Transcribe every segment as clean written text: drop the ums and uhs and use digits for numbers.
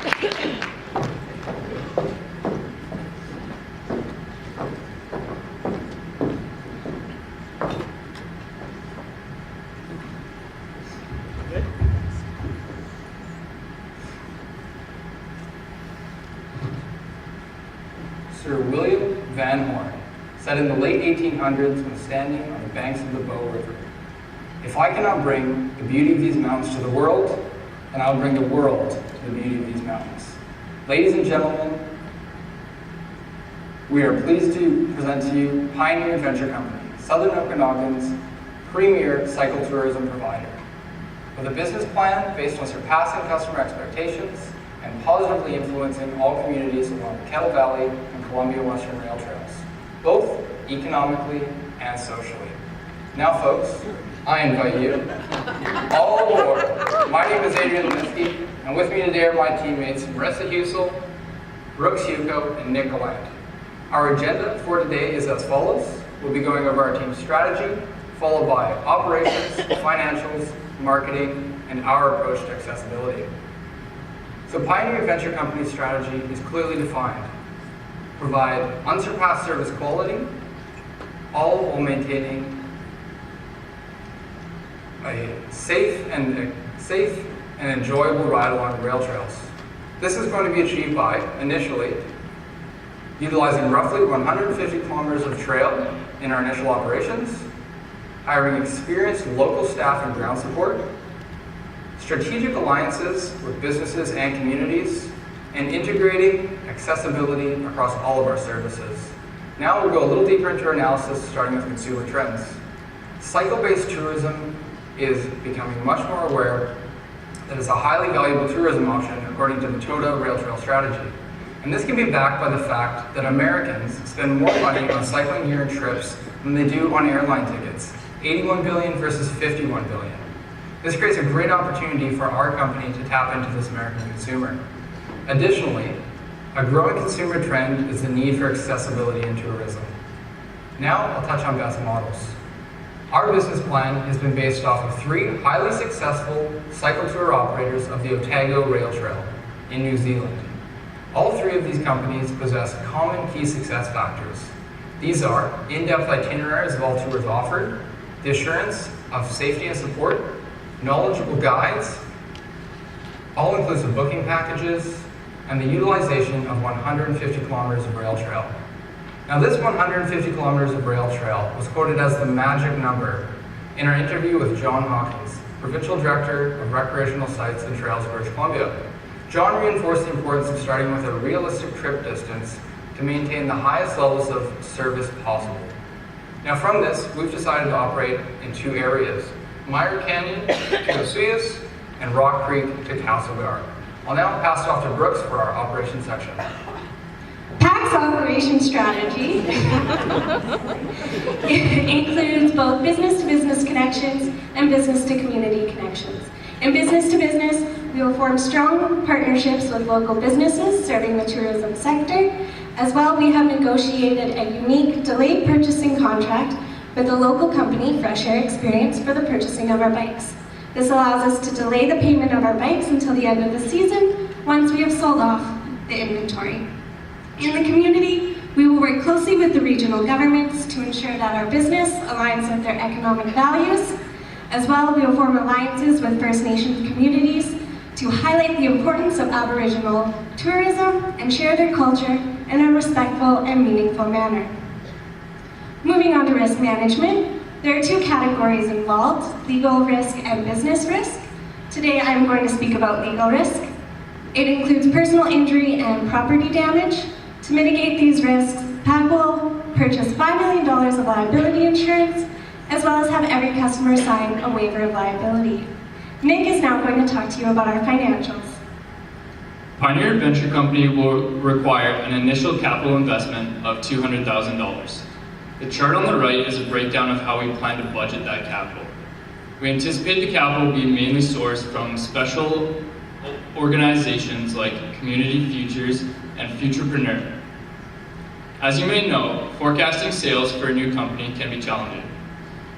Sir William Van Horn said in the late 1800s when standing on the banks of the Bow River, "If I cannot bring the beauty of these mountains to the world, then I'll bring the world to the beauty of these mountains." Ladies and gentlemen, we are pleased to present to you Pioneer Adventure Company, Southern Okanagan's premier cycle tourism provider. With a business plan based on surpassing customer expectations and positively influencing all communities along the Kettle Valley and Columbia Western Rail Trails, both economically and socially. Now folks, I invite you all aboard. My name is Adrian Leminsky, and with me today are my teammates Marissa Husel, Brooks Yuko, and Nick Gallant. Our agenda for today is as follows. We'll be going over our team's strategy, followed by operations, financials, marketing, and our approach to accessibility. So Pioneer Adventure Company's strategy is clearly defined. Provide unsurpassed service quality, all while maintaining a safe and enjoyable ride along the rail trails. This is going to be achieved by, initially, utilizing roughly 150 kilometers of trail in our initial operations, hiring experienced local staff and ground support, strategic alliances with businesses and communities, and integrating accessibility across all of our services. Now we'll go a little deeper into our analysis, starting with consumer trends. Cycle-based tourism is becoming much more aware that it's a highly valuable tourism option according to the TOTA Rail Trail strategy. And this can be backed by the fact that Americans spend more money on cycling year-end trips than they do on airline tickets, 81 billion versus 51 billion. This creates a great opportunity for our company to tap into this American consumer. Additionally, a growing consumer trend is the need for accessibility in tourism. Now I'll touch on best models. Our business plan has been based off of 3 highly successful cycle tour operators of the Otago Rail Trail in New Zealand. All 3 of these companies possess common key success factors. These are in-depth itineraries of all tours offered, the assurance of safety and support, knowledgeable guides, all-inclusive booking packages, and the utilization of 150 kilometers of rail trail. Now this 150 kilometers of rail trail was quoted as the magic number in our interview with John Hawkins, Provincial Director of Recreational Sites and Trails, British Columbia. John reinforced the importance of starting with a realistic trip distance to maintain the highest levels of service possible. Now from this, we've decided to operate in 2 areas, Meyer Canyon to Osuyas and Rock Creek to Castlegar. I'll now pass it off to Brooks for our operations section. PAC's operation strategy includes both business-to-business connections and business-to-community connections. In business-to-business, we will form strong partnerships with local businesses serving the tourism sector. As well, we have negotiated a unique delayed purchasing contract with a local company, Fresh Air Experience, for the purchasing of our bikes. This allows us to delay the payment of our bikes until the end of the season, once we have sold off the inventory. In the community, we will work closely with the regional governments to ensure that our business aligns with their economic values. As well, we will form alliances with First Nations communities to highlight the importance of Aboriginal tourism and share their culture in a respectful and meaningful manner. Moving on to risk management, there are 2 categories involved, legal risk and business risk. Today I'm going to speak about legal risk. It includes personal injury and property damage. To mitigate these risks, PAC will purchase $5 million of liability insurance, as well as have every customer sign a waiver of liability. Nick is now going to talk to you about our financials. Pioneer Adventure Company will require an initial capital investment of $200,000. The chart on the right is a breakdown of how we plan to budget that capital. We anticipate the capital will be mainly sourced from special organizations like Community Futures and Futurepreneur. As you may know, forecasting sales for a new company can be challenging.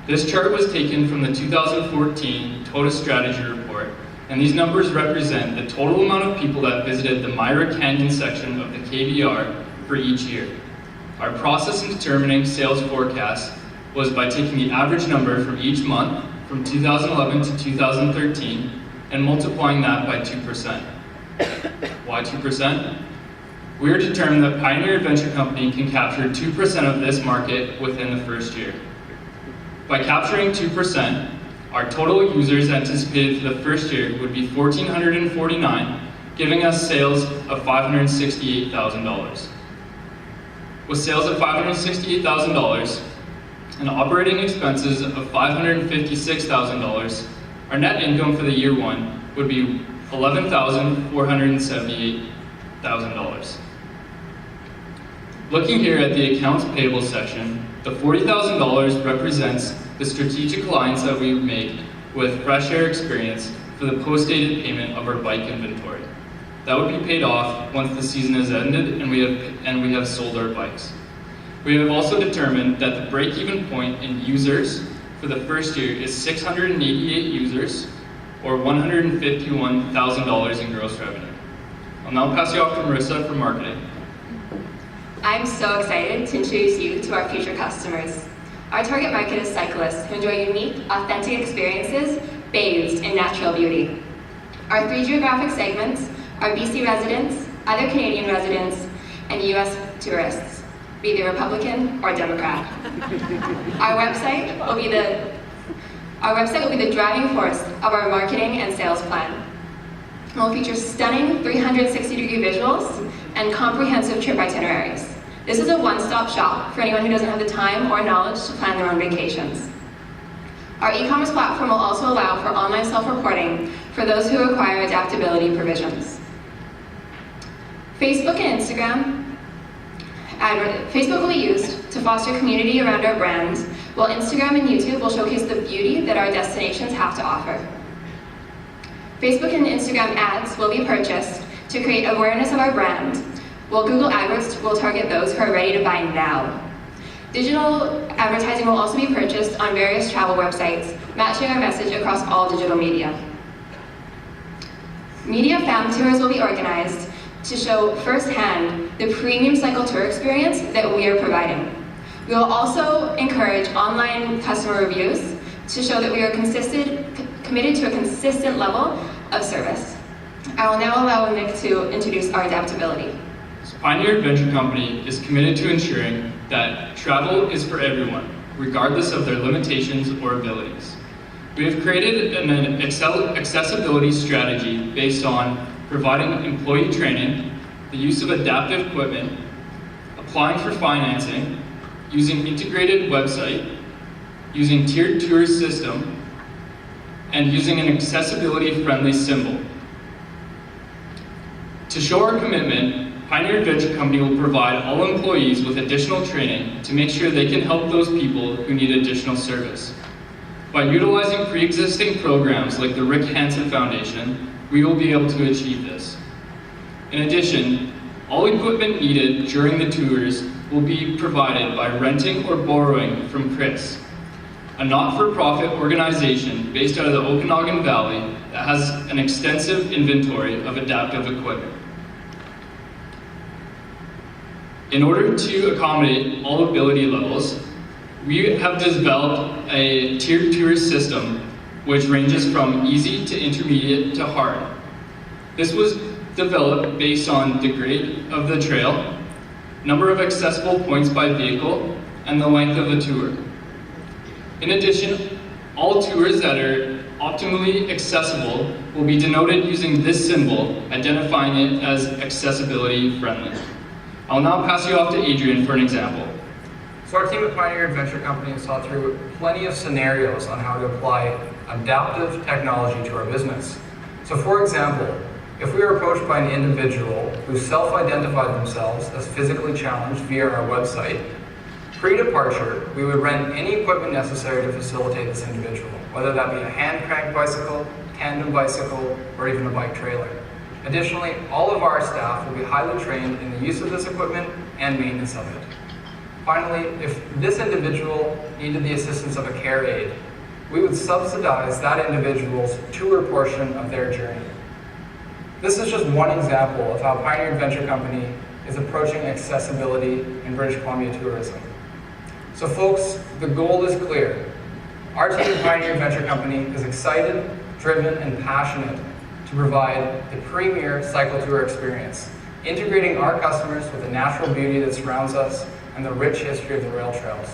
This chart was taken from the 2014 TOTA Strategy Report and these numbers represent the total amount of people that visited the Myra Canyon section of the KVR for each year. Our process in determining sales forecasts was by taking the average number from each month from 2011 to 2013 and multiplying that by 2%. Why 2%? We are determined that Pioneer Adventure Company can capture 2% of this market within the first year. By capturing 2%, our total users anticipated for the first year would be 1,449, giving us sales of $568,000. With sales of $568,000 and operating expenses of $556,000, our net income for the year one would be $11,478,000. Looking here at the accounts payable section, the $40,000 represents the strategic alliance that we make with Fresh Air Experience for the post-dated payment of our bike inventory. That would be paid off once the season has ended and we have sold our bikes. We have also determined that the break-even point in users for the first year is 688 users, or $151,000 in gross revenue. I'll now pass you off to Marissa for marketing. I'm so excited to introduce you to our future customers. Our target market is cyclists who enjoy unique, authentic experiences bathed in natural beauty. Our three geographic segments are BC residents, other Canadian residents, and US tourists, be they Republican or Democrat. Our website will be the driving force of our marketing and sales plan. It will feature stunning 360-degree visuals and comprehensive trip itineraries. This is a one-stop shop for anyone who doesn't have the time or knowledge to plan their own vacations. Our e-commerce platform will also allow for online self-reporting for those who require adaptability provisions. Facebook and Instagram. Facebook will be used to foster community around our brand, while Instagram and YouTube will showcase the beauty that our destinations have to offer. Facebook and Instagram ads will be purchased to create awareness of our brand, while Google AdWords will target those who are ready to buy now. Digital advertising will also be purchased on various travel websites, matching our message across all digital media. Media fam tours will be organized to show firsthand the premium cycle tour experience that we are providing. We will also encourage online customer reviews to show that we are committed to a consistent level of service. I will now allow Nick to introduce our adaptability. Pioneer Adventure Company is committed to ensuring that travel is for everyone, regardless of their limitations or abilities. We have created an accessibility strategy based on providing employee training, the use of adaptive equipment, applying for financing, using integrated website, using tiered tour system, and using an accessibility-friendly symbol. To show our commitment, Pioneer Adventure Company will provide all employees with additional training to make sure they can help those people who need additional service. By utilizing pre-existing programs like the Rick Hansen Foundation, we will be able to achieve this. In addition, all equipment needed during the tours will be provided by renting or borrowing from Chris, a not-for-profit organization based out of the Okanagan Valley that has an extensive inventory of adaptive equipment. In order to accommodate all ability levels, we have developed a tiered tour system which ranges from easy to intermediate to hard. This was developed based on the grade of the trail, number of accessible points by vehicle, and the length of the tour. In addition, all tours that are optimally accessible will be denoted using this symbol, identifying it as accessibility friendly. I'll now pass you off to Adrian for an example. So our team at Pioneer Adventure Company has thought through plenty of scenarios on how to apply adaptive technology to our business. So for example, if we were approached by an individual who self-identified themselves as physically challenged via our website, pre-departure, we would rent any equipment necessary to facilitate this individual, whether that be a hand-cranked bicycle, tandem bicycle, or even a bike trailer. Additionally, all of our staff will be highly trained in the use of this equipment and maintenance of it. Finally, if this individual needed the assistance of a care aide, we would subsidize that individual's tour portion of their journey. This is just one example of how Pioneer Adventure Company is approaching accessibility in British Columbia tourism. So folks, the goal is clear. Our team at Pioneer Adventure Company is excited, driven, and passionate to provide the premier cycle tour experience, integrating our customers with the natural beauty that surrounds us and the rich history of the rail trails.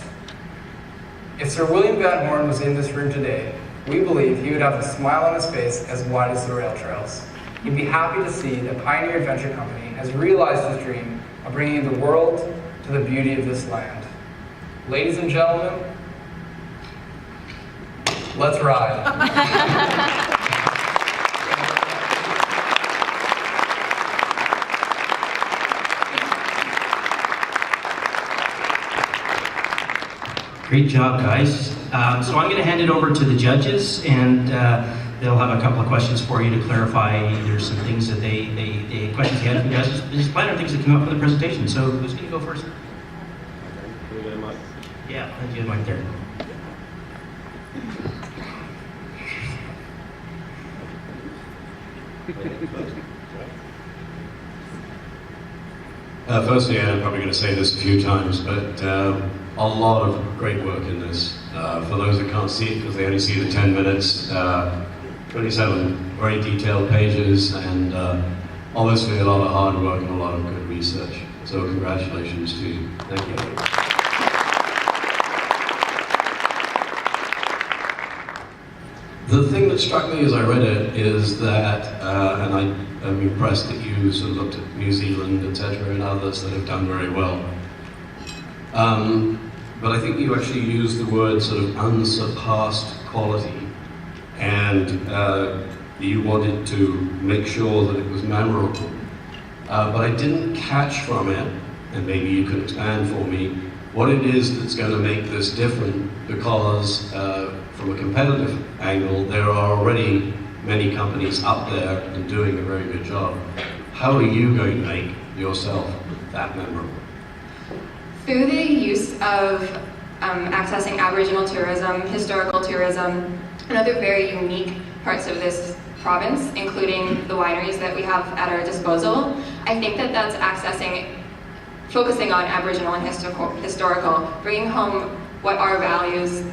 If Sir William Van Horn was in this room today, we believe he would have a smile on his face as wide as the rail trails. He'd be happy to see that Pioneer Adventure Company has realized his dream of bringing the world to the beauty of this land. Ladies and gentlemen, let's ride. Great job, guys. So I'm going to hand it over to the judges, and they'll have a couple of questions for you to clarify either some things that they questions they had from you guys' business plan or things that came up from the presentation. So who's going to go first? Yeah, thank you, Mike there. Firstly, I'm probably going to say this a few times, but a lot of great work in this. For those that can't see it because they only see the 10 minutes, 27 very detailed pages, and obviously a lot of hard work and a lot of good research. So congratulations to you. Thank you. The thing that struck me as I read it is that, and I'm impressed that you sort of looked at New Zealand, etc., and others that have done very well. But I think you actually used the word sort of unsurpassed quality, and you wanted to make sure that it was memorable. But I didn't catch from it, and maybe you could expand for me, what it is that's going to make this different, because from a competitive angle, there are already many companies up there and doing a very good job. How are you going to make yourself that memorable? Through the use of accessing Aboriginal tourism, historical tourism, and other very unique parts of this province, including the wineries that we have at our disposal, I think that that's focusing on Aboriginal and historical, bringing home what our values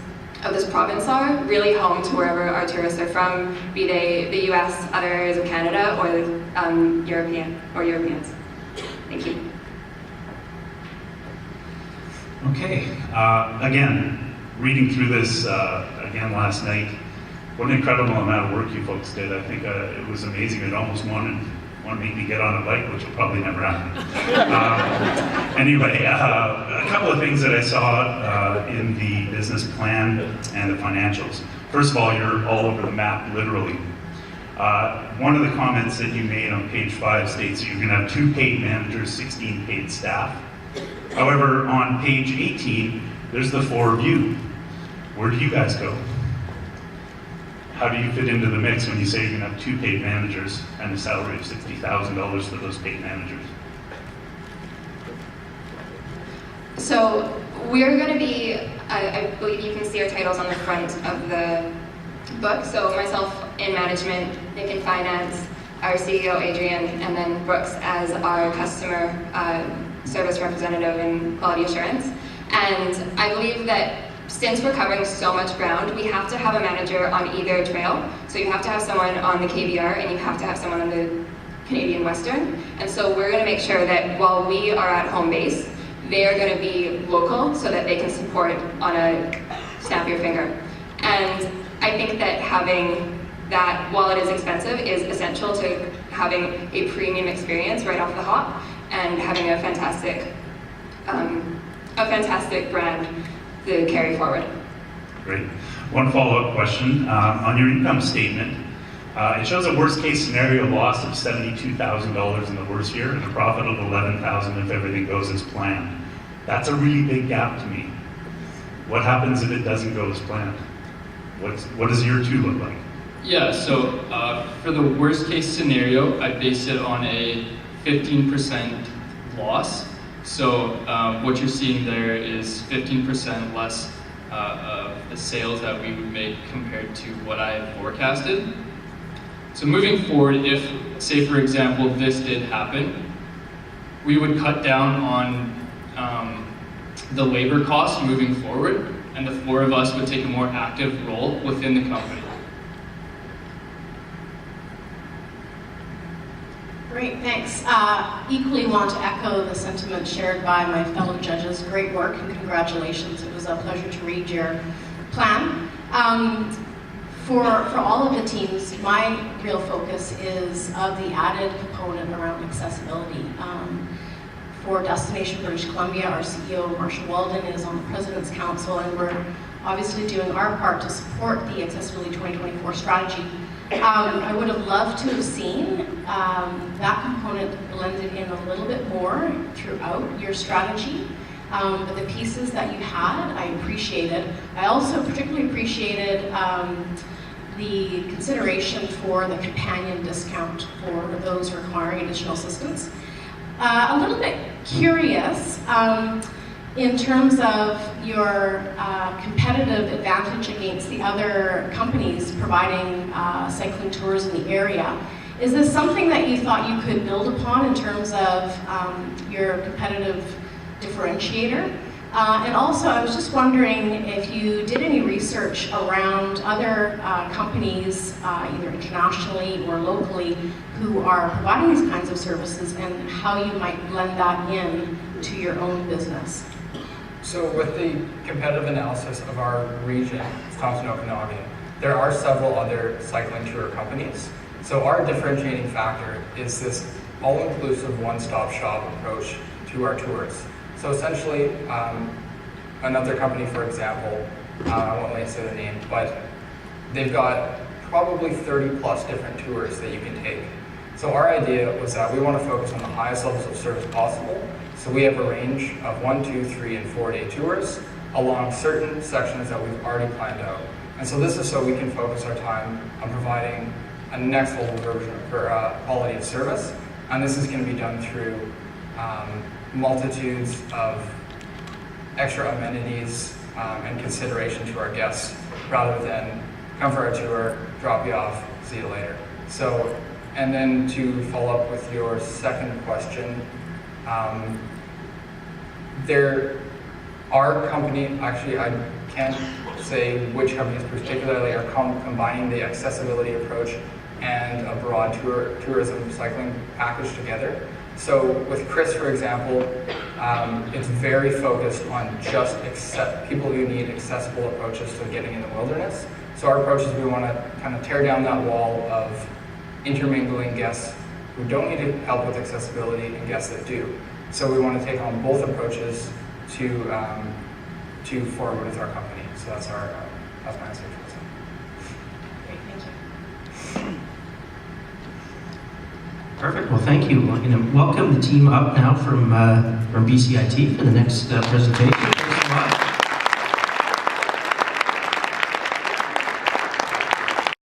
of this province are, really home to wherever our tourists are from, be they the US, other areas of Canada, or Europeans. Thank you. Okay, again, reading through this again last night, what an incredible amount of work you folks did. I think it was amazing. It almost wanted to make me get on a bike, which will probably never happen. Anyway, a couple of things that I saw in the business plan and the financials. First of all, you're all over the map, literally. One of the comments that you made on page 5 states that you're going to have 2 paid managers, 16 paid staff. However, on page 18, there's the 4 of you. Where do you guys go? How do you fit into the mix when you say you're going to have 2 paid managers and a salary of $60,000 for those paid managers? So we're going to be, I believe you can see our titles on the front of the book. So myself in management, Nick in finance, our CEO Adrian, and then Brooks as our customer service representative in quality assurance. And I believe that since we're covering so much ground, we have to have a manager on either trail. So you have to have someone on the KVR and you have to have someone on the Canadian Western. And so we're going to make sure that while we are at home base, they are going to be local so that they can support on a snap of your finger. And I think that having that, while it is expensive, is essential to having a premium experience right off the hop and having a fantastic brand to carry forward. Great. One follow-up question. On your income statement, it shows a worst-case scenario loss of $72,000 in the worst year and a profit of $11,000 if everything goes as planned. That's a really big gap to me. What happens if it doesn't go as planned? What does year 2 look like? Yeah, so for the worst case scenario, I base it on a 15% loss. So what you're seeing there is 15% less the sales that we would make compared to what I had forecasted. So moving forward, if, say for example, this did happen, we would cut down on the labor costs moving forward, and the 4 of us would take a more active role within the company. Great, thanks. Equally want to echo the sentiment shared by my fellow judges. Great work and congratulations. It was a pleasure to read your plan. For all of the teams, my real focus is of the added component around accessibility. For Destination British Columbia, our CEO, Marshall Walden, is on the President's Council, and we're obviously doing our part to support the Accessibility 2024 strategy. I would have loved to have seen that component blended in a little bit more throughout your strategy. But the pieces that you had, I appreciated. I also particularly appreciated the consideration for the companion discount for those requiring additional assistance. A little bit curious in terms of your competitive advantage against the other companies providing cycling tours in the area. Is this something that you thought you could build upon in terms of your competitive differentiator? And also, I was just wondering if you did any research around other companies, either internationally or locally, who are providing these kinds of services, and how you might blend that in to your own business. So with the competitive analysis of our region, Wisconsin Okanagan, there are several other cycling tour companies. So our differentiating factor is this all-inclusive one-stop shop approach to our tours. So essentially, another company, for example, I won't let you say the name, but they've got probably 30 plus different tours that you can take. So our idea was that we want to focus on the highest levels of service possible. So we have a range of 1, 2, 3, and 4-day tours along certain sections that we've already planned out. And so this is so we can focus our time on providing a next level version for quality of service. And this is going to be done through multitudes of extra amenities and consideration to our guests, rather than come for our tour, drop you off, see you later. So, and then to follow up with your second question, there are actually I can't say which companies particularly are combining the accessibility approach and a broad tourism cycling package together. So with Chris, for example, it's very focused on just people who need accessible approaches to getting in the wilderness. So our approach is we want to kind of tear down that wall of intermingling guests who don't need help with accessibility and guests that do. So we want to take on both approaches to forward with our company. So that's my answer to this. Great, thank you. Perfect. Well, thank you. I'm going to welcome the team up now from BCIT for the next presentation.